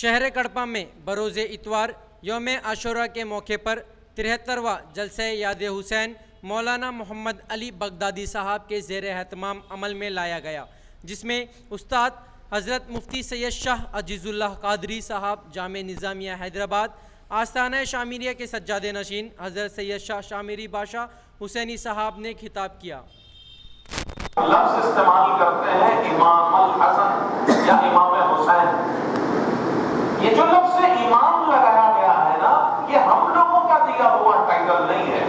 شہر کڑپا میں بروز اتوار یوم عاشورہ کے موقع پر 73واں جلسہ یاد حسین مولانا محمد علی بغدادی صاحب کے زیر اہتمام عمل میں لایا گیا، جس میں استاد حضرت مفتی سید شاہ عزیز اللہ قادری صاحب جامع نظامیہ حیدرآباد، آستانہ شامیریہ کے سجادہ نشین حضرت سید شاہ شامیری بادشاہ حسینی صاحب نے خطاب کیا۔ لفظ استعمال کرتے ہیں امام الحسن یا امام حسین۔ یہ جو لفظ امام لگایا گیا ہے نا، یہ ہم لوگوں کا دیا ہوا ٹائٹل نہیں ہے،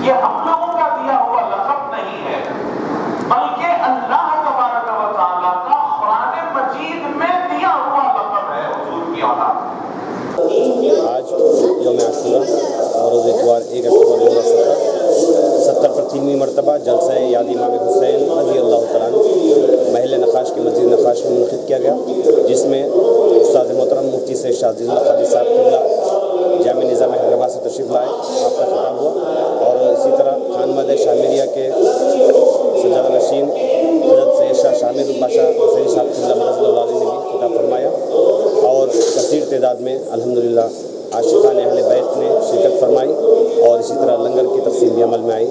یہ ہم لوگوں کا دیا ہوا لقب نہیں ہے، بلکہ اللہ تبارک و تعالیٰ کا قرآن مجید میں دیا ہوا لقب ہے حضور کی اولاد۔ آج یوم عاشورہ بروز اتوار 1 اکتوبر 2017 پر 3ویں مرتبہ جلسہ یاد امام حسین رضی اللہ تعالیٰ عنہ محل نقاش کی مسجد نقاش میں منعقد کیا گیا، جس میں استاد محترم مفتی سید شاہ عزیز اللہ قادری صاحب قبلہ جامع نظامیہ حیدرآباد سے تشریف لائے، آپ کا خطاب ہوا، اور اسی طرح خانمد شامیریہ کے سجادہ نشین حضرت سید شاہ شامر بادشاہ حسینی صاحب قبلہ مدد اللہ علیہ نے بھی خطاب فرمایا، اور کثیر تعداد میں الحمدللہ عاشقان اہل بیت نے شرکت فرمائی، اور اسی طرح لنگر کی تقسیم بھی عمل میں آئی۔